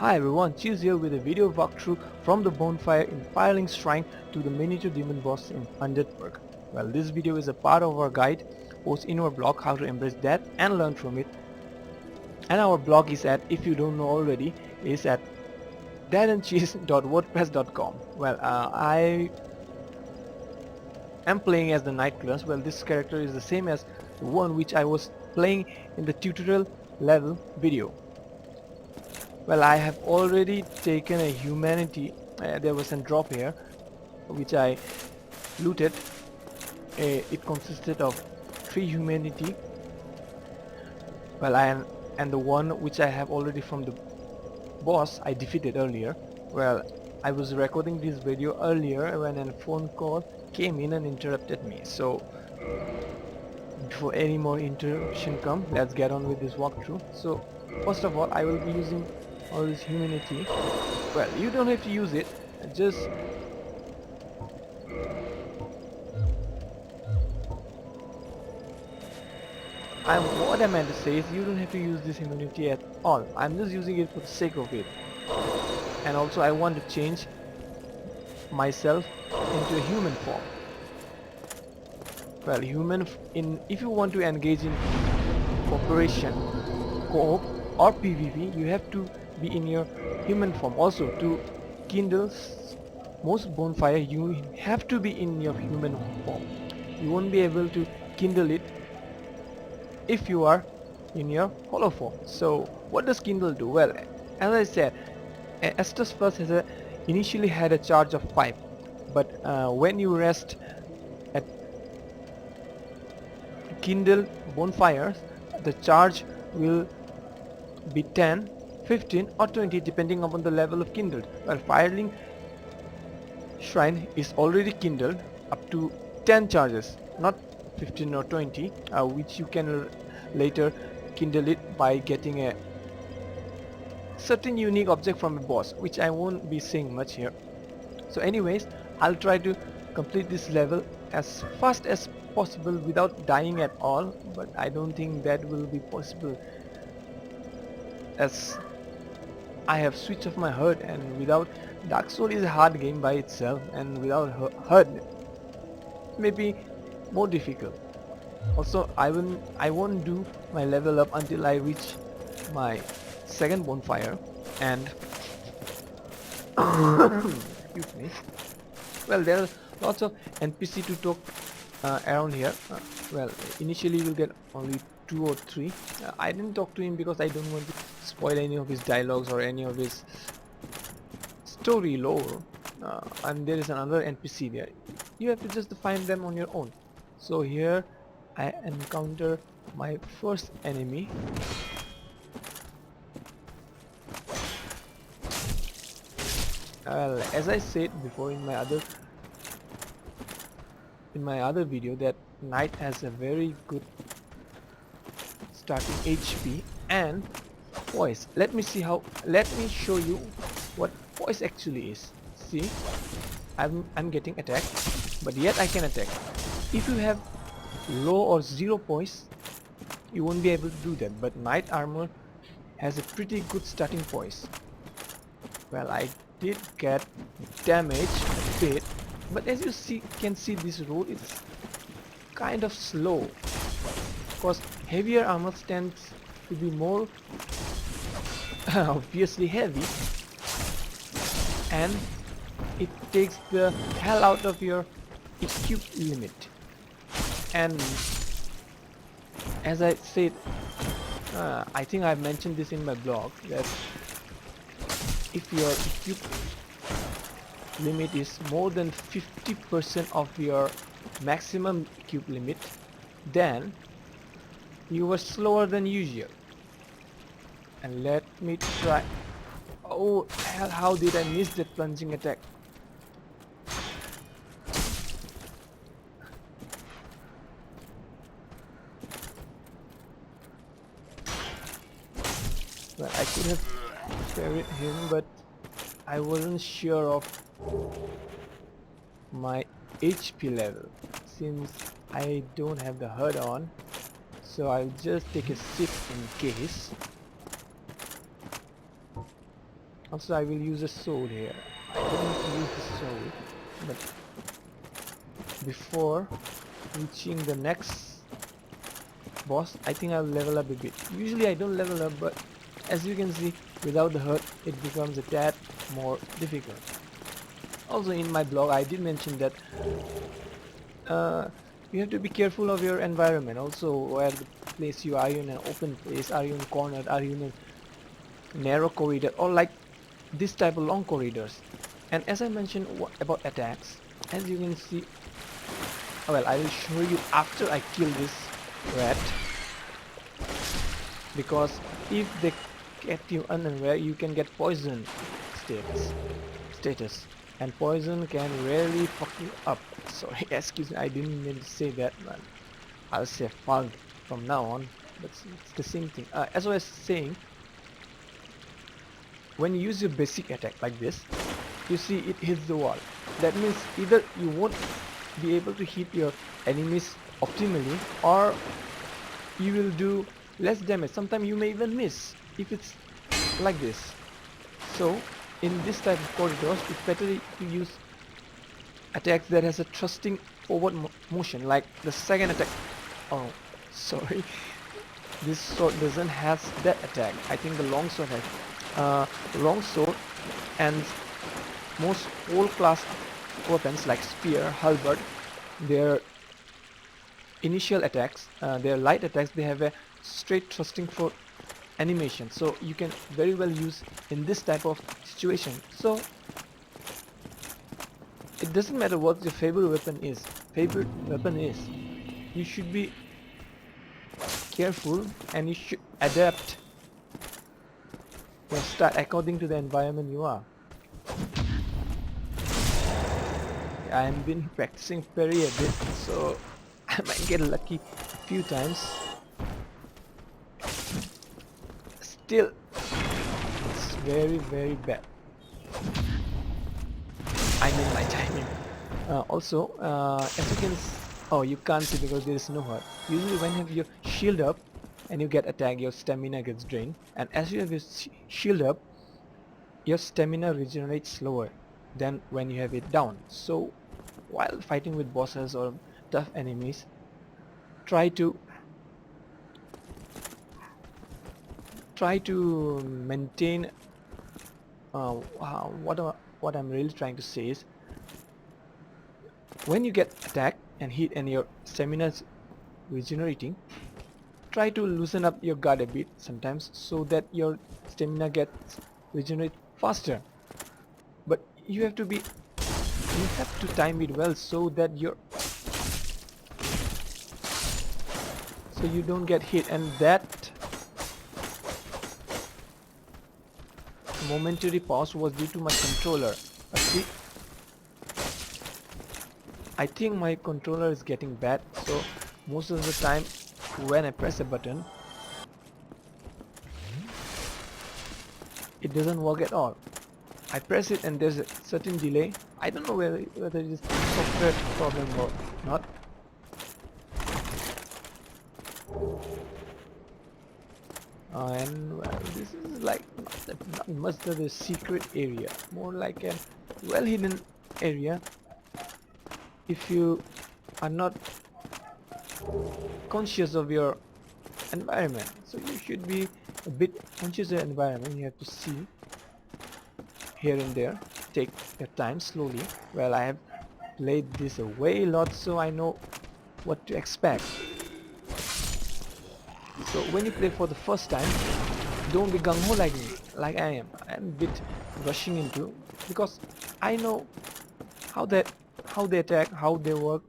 Hi everyone, Cheeze here with a video walkthrough from the bonfire in Firelink Shrine to the Minotaur demon boss in 100 Perk. Well, this video is a part of our guide post in our blog how to embrace death and learn from it. And our blog is at, if you don't know already, is at deadandcheese.wordpress.com. Well, I am playing as the Night class. Well, this character is the same as the one which I was playing in the tutorial level video. Well, I have already taken a humanity. There was a drop here which I looted. It consisted of 3 humanity. Well, and the one which I have already from the boss I defeated earlier. Well, I was recording this video earlier when a phone call came in and interrupted me. So before any more interruption come, let's get on with this walkthrough. So first of all, I will be using all this humanity. Well, you don't have to use it, just what I meant to say is you don't have to use this immunity at all. I'm just using it for the sake of it. And also I want to change myself into a human form. Well, if you want to engage in cooperation, co-op or PvP, you have to be in your human form. Also, to kindle most bonfire, you have to be in your human form. You won't be able to kindle it if you are in your hollow form. So what does kindle do? Well, as I said, Estus First initially had a charge of 5, but when you rest at kindle bonfires, the charge will be 10, 15 or 20 depending upon the level of kindled. Well, Firelink Shrine is already kindled up to 10 charges, not 15 or 20, which you can later kindle it by getting a certain unique object from a boss, which I won't be saying much here. So anyways, I'll try to complete this level as fast as possible without dying at all, but I don't think that will be possible as I have switch of my HUD, and without Dark Soul is a hard game by itself, and without HUD it may be more difficult. Also, I won't do my level up until I reach my second bonfire, and excuse me. Well, there are lots of NPC to talk around here. Well, initially you'll get only 2 or 3. I didn't talk to him because I don't want to spoil any of his dialogues or any of his story lore. And there is another NPC there. You have to just find them on your own. So here I encounter my first enemy. Well, as I said before in my other video, that Knight has a very good starting HP and voice. Let me show you what voice actually is. See, I'm getting attacked, but yet I can attack. If you have low or 0 poise, you won't be able to do that, but Knight armor has a pretty good starting poise. Well, I did get damage a bit, but as you can see this roll is kind of slow because heavier armor tends to be more obviously heavy, and it takes the hell out of your equip limit. And as I said, I think I mentioned this in my blog, that if your equip limit is more than 50% of your maximum equip limit, then you were slower than usual. And let me try. Oh hell, how did I miss that plunging attack? Well, I could have parried him, but I wasn't sure of my HP level since I don't have the HUD on, so I'll just take a sip in case. Also, I will use a sword here. I don't need to use the sword, but before reaching the next boss, I think I'll level up a bit. Usually I don't level up, but as you can see, without the hurt, it becomes a tad more difficult. Also, in my blog, I did mention that uh, you have to be careful of your environment. Also, where the place you are in an open place, are you in corner, are you in a narrow corridor, or like this type of long corridors. And as I mentioned about attacks, as you can see, well, I will show you after I kill this rat, because if they get you unaware, you can get poison status, and poison can really fuck you up. Sorry, excuse me, I didn't mean to say that, man. I'll say fug from now on, but it's the same thing. As I was saying, when you use your basic attack like this, you see it hits the wall. That means either you won't be able to hit your enemies optimally, or you will do less damage. Sometimes you may even miss if it's like this. So in this type of corridors, it's better to use attacks that has a thrusting forward motion, like the second attack. Oh, sorry. This sword doesn't have that attack. I think the long sword has. Long sword and most old class weapons like spear, halberd, their initial attacks, their light attacks, they have a straight thrusting for animation, so you can very well use in this type of situation. So it doesn't matter what your favorite weapon is. You should be careful and you should adapt your style according to the environment you are. I have been practicing parry a bit, so I might get lucky a few times. Still, it's very bad. I mean my timing. Also, as you can oh, you can't see because there is no hurt. Usually when you have your shield up and you get attacked, your stamina gets drained, and as you have your shield up, your stamina regenerates slower than when you have it down. So while fighting with bosses or tough enemies, try to maintain what I'm really trying to say is, when you get attacked and hit and your stamina is regenerating, try to loosen up your guard a bit sometimes so that your stamina gets regenerate faster. But you have to time it well so that you don't get hit, and that momentary pause was due to my controller. See, I think my controller is getting bad, so most of the time when I press a button, it doesn't work at all. I press it and there's a certain delay. I don't know whether it is software problem or not. And well, this is like not much of a secret area, more like a well hidden area if you are not conscious of your environment. So you should be a bit conscious of your environment. You have to see here and there, take your time slowly. Well, I have played this a way lot, so I know what to expect. So when you play for the first time, don't be gung-ho like me, like I am. I'm a bit rushing into, because I know how they attack, how they work,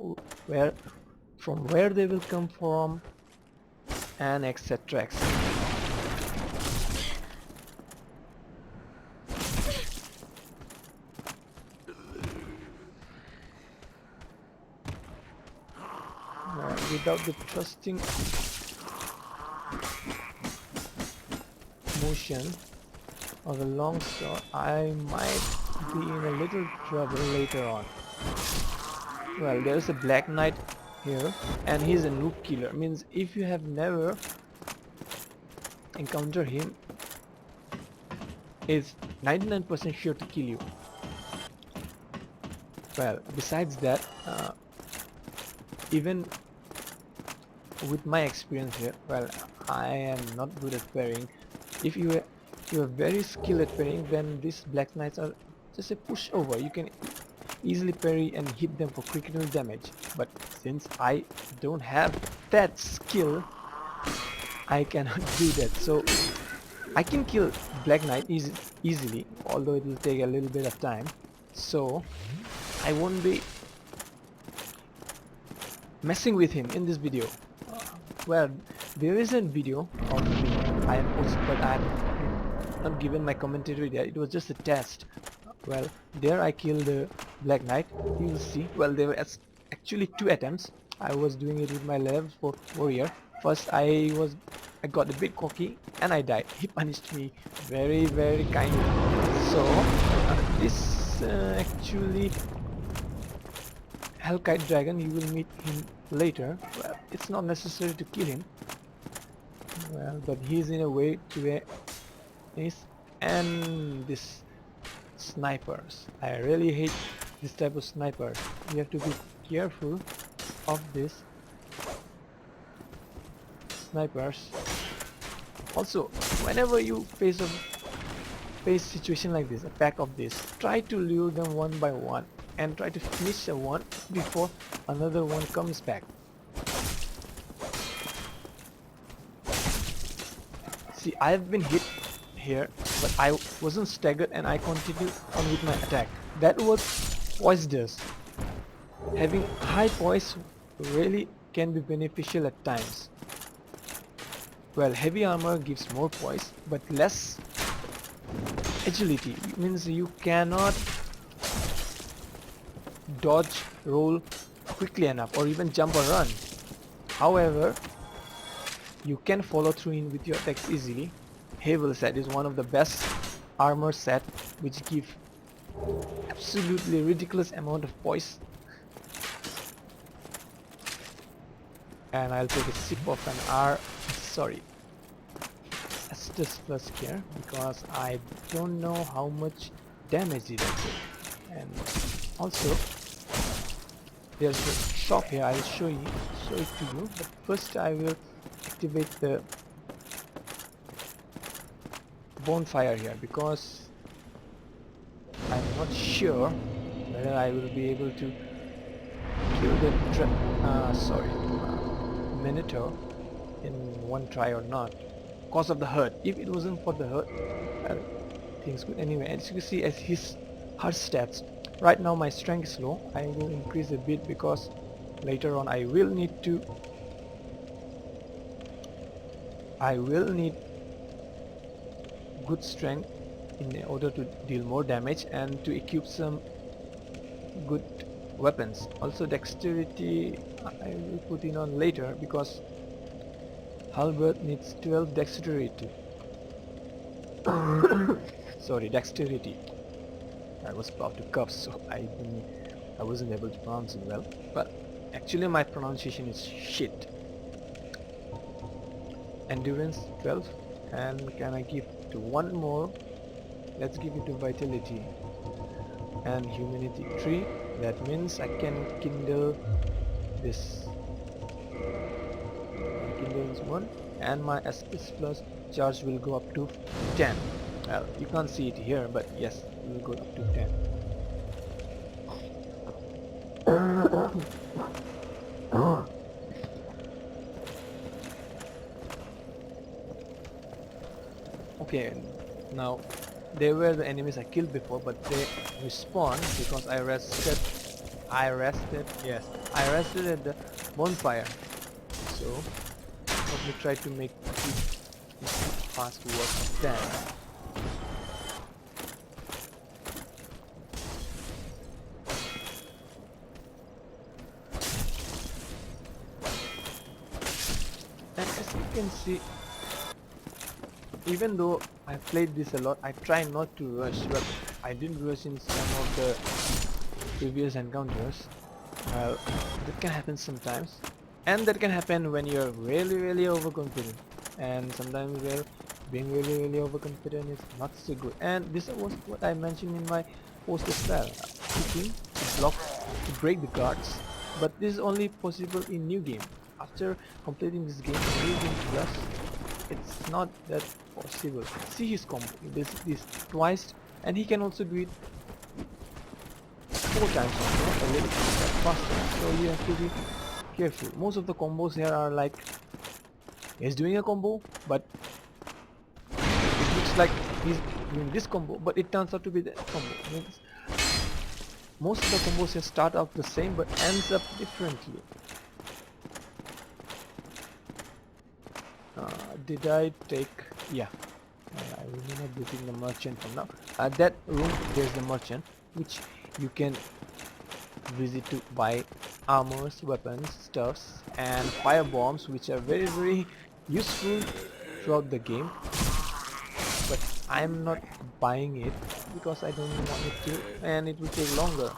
from where they will come from, and etc. Without the trusting motion of a long sword, I might be in a little trouble later on. Well, there's a Black Knight here, and he's a noob killer. Means if you have never encountered him, it's 99% sure to kill you. Well, besides that, even with my experience here, well, I am not good at parrying. If you are very skilled at parrying, then these Black Knights are just a pushover. You can easily parry and hit them for critical damage. But since I don't have that skill, I cannot do that. So I can kill Black Knight easily, although it will take a little bit of time. So I won't be messing with him in this video. Well, there is a video of me I have posted, but I have not given my commentary there. It was just a test. Well, there I killed the Black Knight. You will see. Well, there were actually 2 attempts. I was doing it with my level 4 warrior. First, I got a bit cocky and I died. He punished me very kindly. So this actually Hellkite Dragon, you will meet him later. Well, it's not necessary to kill him. Well, but he's in a way to where is, and this snipers. I really hate this type of snipers. You have to be careful of this snipers. Also, whenever you face situation like this, a pack of this, try to lure them one by one and try to finish a one before another one comes back. See, I've been hit here, but I wasn't staggered and I continued on with my attack. That was poise does. Having high poise really can be beneficial at times. Well, heavy armor gives more poise, but less agility. It means you cannot dodge, roll quickly enough, or even jump or run. However, you can follow through in with your attacks easily. Havel set is one of the best armor set which give absolutely ridiculous amount of poise. And I'll take a sip of an Estus Flusk here because I don't know how much damage it does. And also there's a shop here. I'll show it to you, but first I will activate the bonfire here because I'm not sure whether I will be able to kill the Minotaur in one try or not because of the hurt. If it wasn't for the hurt, things good. Anyway, as you can see, as his hurt stats, right now my strength is low. I will increase a bit because later on I will need good strength in order to deal more damage and to equip some good weapons. Also dexterity I will put in on later because Halberd needs 12 dexterity. Sorry, dexterity. I was about to cough, so I wasn't able to pronounce it well. But actually my pronunciation is shit. Endurance 12, and can I give to one more? Let's give it to vitality and humanity 3. That means I can kindle this. Kindle this one, and my SPS plus charge will go up to 10. Well, you can't see it here, but yes, it will go up to 10. Okay, now they were the enemies I killed before, but they respawned because I rested at the bonfire. So let me try to make fast work of that. And as you can see, even though I played this a lot, I try not to rush. But I didn't rush in some of the previous encounters. Well, that can happen sometimes, and that can happen when you're really overconfident, and sometimes where being really overconfident is not so good. And this was what I mentioned in my post as well. Kicking, to block, to break the guards. But this is only possible in new game. After completing this game, new game plus, it's not that possible. See his combo. This twice, and he can also do it 4 times also, a little bit faster. So you have to be careful. Most of the combos here are like he's doing a combo, but it looks like he's doing this combo, but it turns out to be that combo. Means most of the combos here start off the same, but ends up differently. Did I take? Yeah. I will not be taking the merchant from now. That room, there's the merchant, which you can visit to buy armors, weapons, stuffs, and fire bombs, which are very useful throughout the game. But I'm not buying it because I don't want it to, and it will take longer.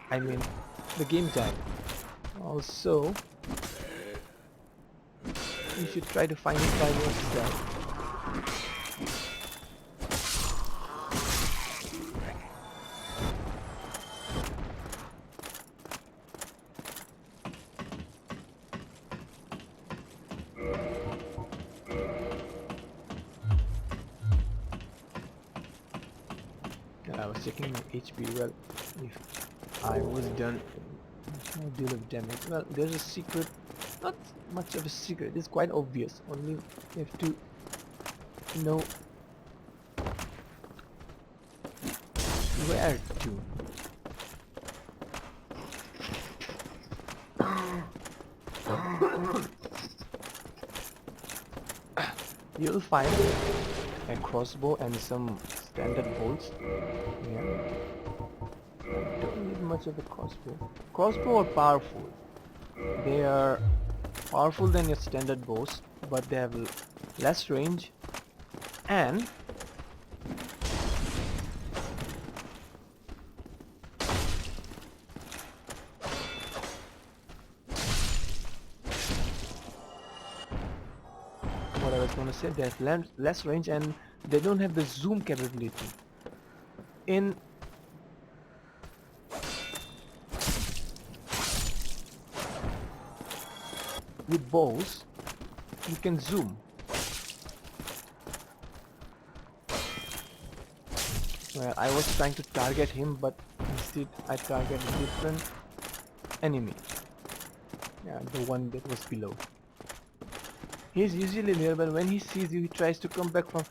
I mean, the game time. Also, you should try to find it by yourself. I was checking my HP. Well, if I was done no deal of damage. Well, there's a secret, not much of a secret, it's quite obvious. Only you have to know where to. You'll find a crossbow and some standard bolts. Yeah. I don't need much of a crossbow. Crossbow are powerful. They are powerful than your standard bows, but they have less range and what I was gonna say, they have less range and they don't have the zoom capability. In with bows, you can zoom. Well, I was trying to target him, but instead I targeted a different enemy. Yeah, the one that was below. He's usually there, but when he sees you, he tries to come back from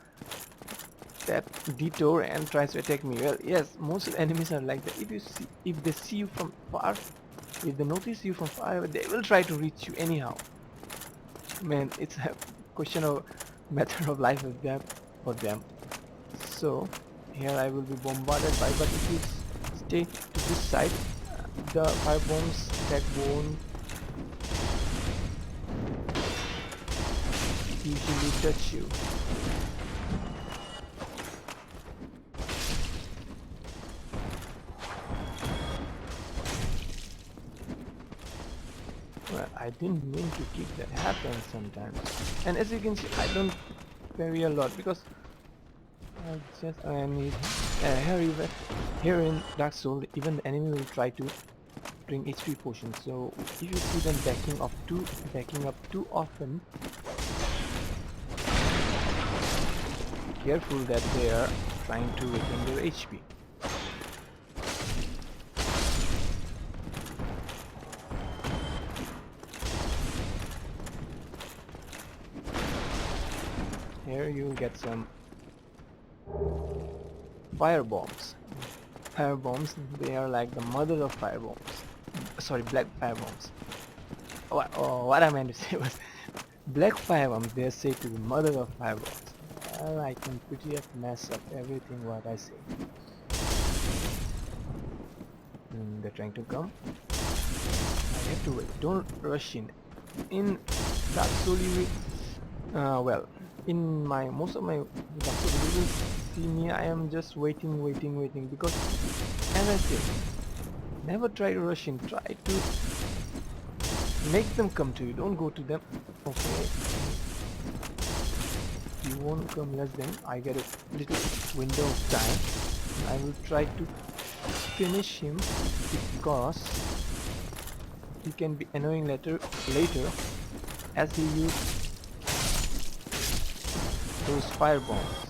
that detour and tries to attack me. Well, yes, most enemies are like that. If they see you from far, if they notice you from far, they will try to reach you anyhow. Man, it's a question of matter of life with them for them. So here I will be bombarded by, but if you stay to this side, the fire bombs that won't usually touch you. Well, I didn't mean to keep that happen sometimes. And as you can see, I don't vary a lot because I need here in Dark Souls, even the enemy will try to bring HP potions. So if you see them backing up too often, be careful that they are trying to regain their HP. Here you get some fire bombs. Fire bombs, they are like the mother of fire bombs. Sorry, black fire bombs. What I meant to say was black fire bombs, they are said to be mother of fire bombs. Well, I can pretty much mess up everything what I say. They're trying to come. I have to wait. Don't rush in. In Dark Souls, you will, well, in most of my Dark Souls videos, see me, I am just waiting because, as I said, never try to rush in. Try to make them come to you. Don't go to them. Okay. he won't come less than I get a little window of time. I will try to finish him because he can be annoying later as he uses those fire bombs.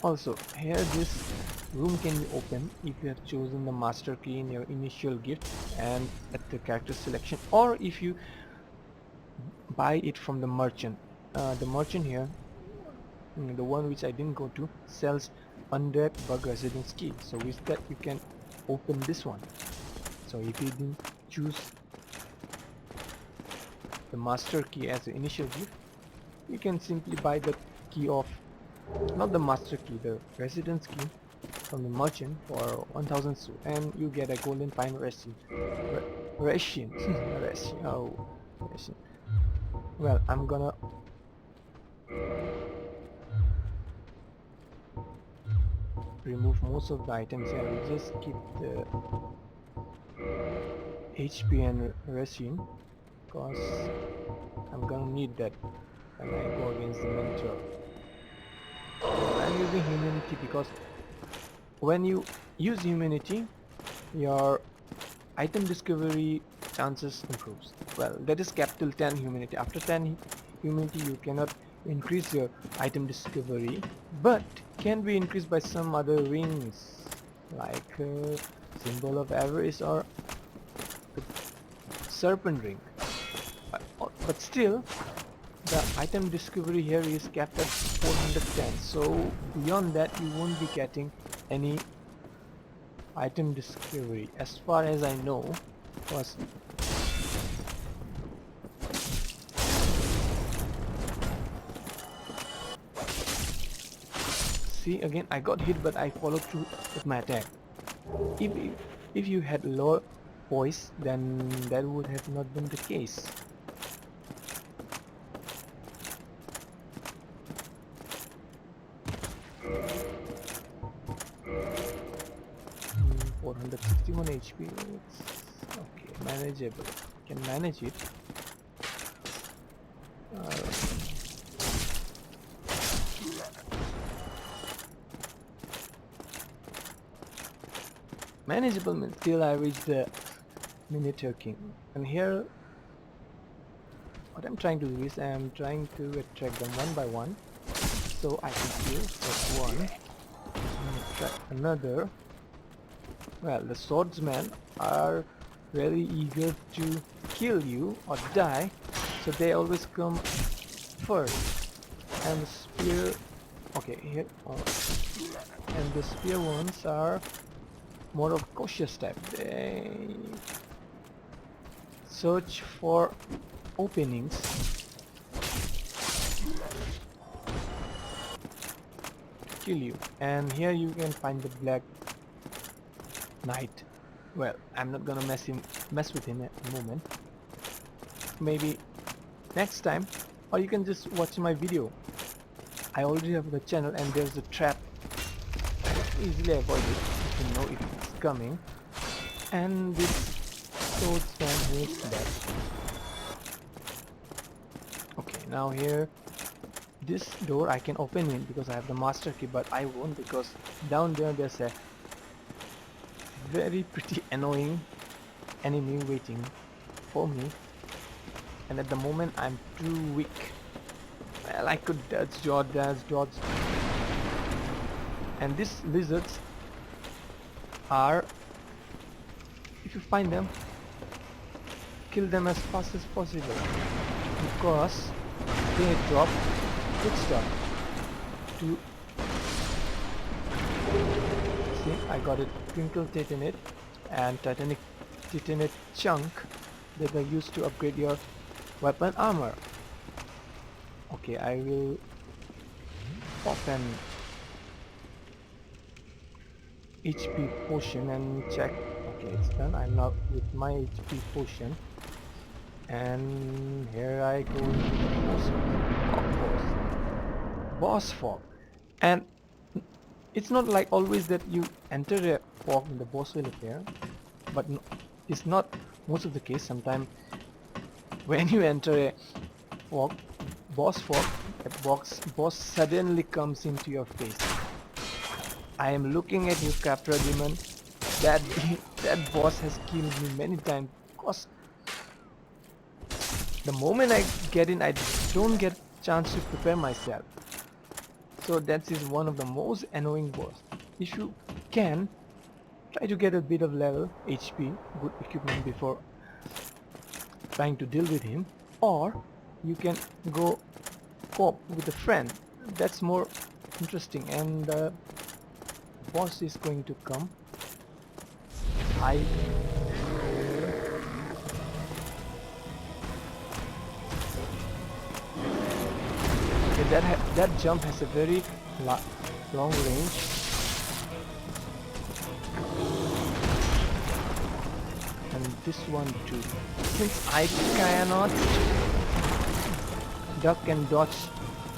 Also, here this room can be opened if you have chosen the master key in your initial gift and at the character selection, or if you buy it from the merchant. The merchant here, the one which I didn't go to, sells undead bug residence key, so with that you can open this one. So if you didn't choose the master key as the initial gift, you can simply buy the key of, not the master key, the residence key from the merchant for 1000 su, and you get a golden pine resin. Resin. Well, I'm gonna remove most of the items here. I'll just keep the HP and resin because I'm gonna need that when I go against the Minotaur. I'm using humanity because when you use humanity, your item discovery chances improves. Well, that is capital 10 humanity. After 10 humanity you cannot increase your item discovery, but can be increased by some other rings like symbol of avarice or the serpent ring. But still the item discovery here is capped at 410, so beyond that you won't be getting any item discovery as far as I know. Was see, again I got hit, but I followed through with my attack. If you had low voice, then that would have not been the case. 461 HP. It's okay, manageable. Can manage it. Manageable means till I reach the Minotaur King. And here, what I'm trying to do is I'm trying to attract them one by one, so I can kill first one and attract another. Well, the swordsmen are very eager to kill you or die, so they always come first. And the spear, okay, here, and the spear ones are more of cautious type. They search for openings to kill you, and here you can find the black knight. Well, I'm not gonna mess with him at the moment. Maybe next time, or you can just watch my video. I already have the channel, and there's a trap. Easily avoid it if you know if it's coming. And this swordsman hates that. Okay, now here, this door I can open it because I have the master key, but I won't because down there's a very pretty annoying enemy waiting for me, and at the moment I'm too weak. Well, I could dodge, and these lizards are, if you find them, kill them as fast as possible because they drop good stuff to. See, I got it, twinkle titanate and titanate chunk that are used to upgrade your weapon armor. Okay, I will pop an HP potion and check. Okay, it's done. I'm now with my HP potion, and here I go into the boss fog. And it's not like always that you enter a fog and the boss will appear, but no, it's not most of the case. Sometimes when you enter a fog, boss fog, that boss suddenly comes into your face. I am looking at you, Capra Demon. That that boss has killed me many times because the moment I get in, I don't get chance to prepare myself. So that is one of the most annoying boss. If you can, try to get a bit of level, HP, good equipment before trying to deal with him, or you can go co-op with a friend. That's more interesting, and the boss is going to come. I okay, that jump has a very long range. And this one too. Since I cannot duck and dodge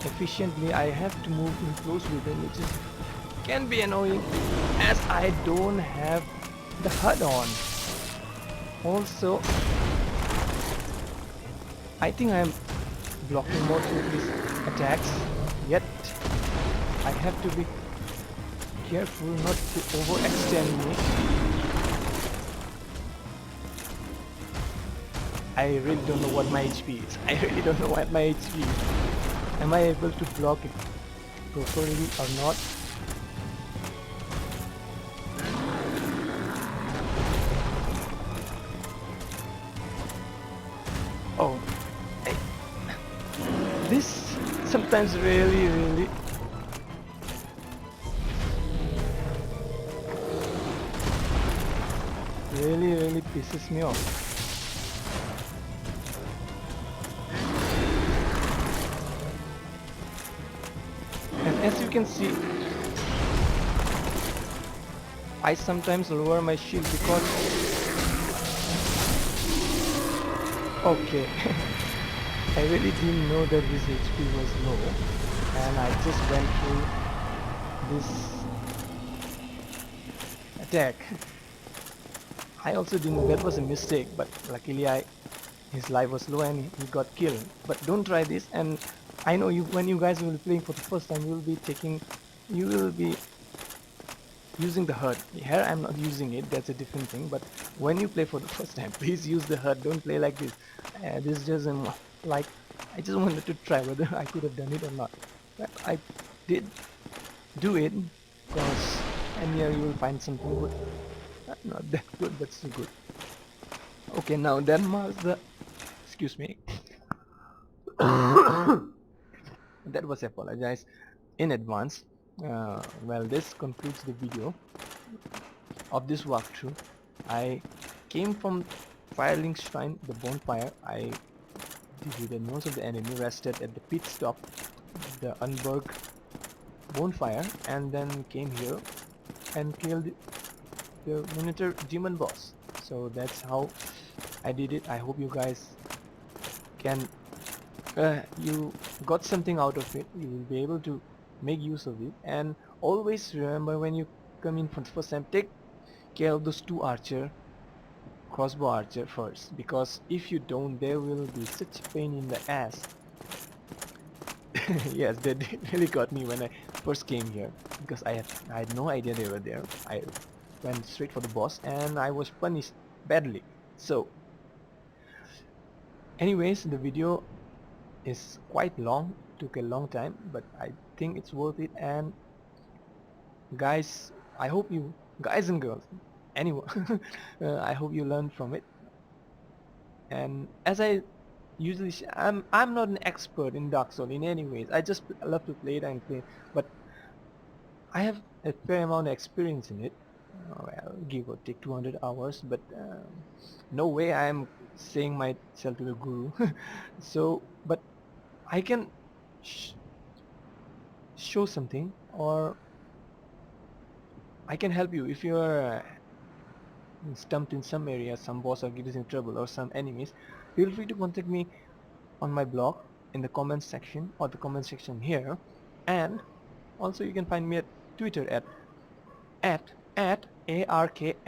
efficiently, I have to move in close with them, which is can be annoying as I don't have the HUD on. Also, I think I am blocking most of his attacks, yet I have to be careful not to overextend me. I really don't know what my HP is. I really don't know what my HP is. Am I able to block it properly or not? Oh, this sometimes really pisses me off. And as you can see, I sometimes lower my shield because okay I really didn't know that his HP was low, and I just went through this attack. I also didn't know that was a mistake, but luckily his life was low and he got killed. But don't try this, and I know when you guys will be playing for the first time, you will be using the HUD. Here I'm not using it, that's a different thing, but when you play for the first time, please use the HUD, don't play like this. This doesn't, like, I just wanted to try whether I could have done it or not. But I did do it, because, and here you will find something good. Not that good, but still good. Okay, now that marks the, excuse me, that was apologize in advance. Well, this concludes the video of this walkthrough. I came from Firelink Shrine, the bonfire. I defeated most of the enemy, rested at the pit stop, the Unberg bonfire, and then came here and killed the Minotaur demon boss. So that's how I did it. I hope you guys can you got something out of it. You will be able to make use of it, and always remember when you come in for the first time, take care of those two crossbow archer first, because if you don't, there will be such a pain in the ass. Yes, they really got me when I first came here, because I had no idea they were there. I went straight for the boss and I was punished badly. So anyways, the video is quite long, took a long time, but I think it's worth it. And guys, I hope you guys and girls, anyone, I hope you learned from it. And as I usually I'm not an expert in Dark Souls in any ways. I just love to play it and play, but I have a fair amount of experience in it. Well, give or take 200 hours, but no way I am saying myself to the guru. So, but I can show something, or I can help you if you're stumped in some area, some boss or gives in trouble, or some enemies. Feel free to contact me on my blog in the comments section, or the comment section here, and also you can find me at Twitter at ARKNCHEEZE.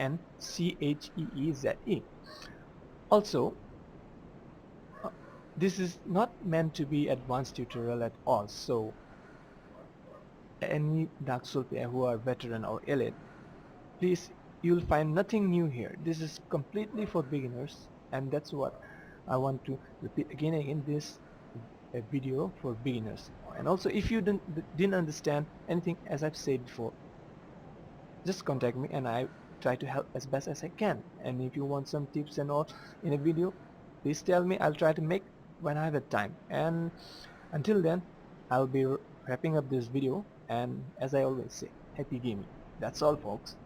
Also, This is not meant to be advanced tutorial at all, so any Dark Souls player who are veteran or elite, please, you'll find nothing new here. This is completely for beginners, and that's what I want to repeat again and again. This a video for beginners. And also, if you didn't understand anything as I've said before, just contact me and I try to help as best as I can. And if you want some tips and all in a video, please tell me. I'll try to make when I have the time. And until then, I'll be wrapping up this video, and as I always say, happy gaming. That's all, folks.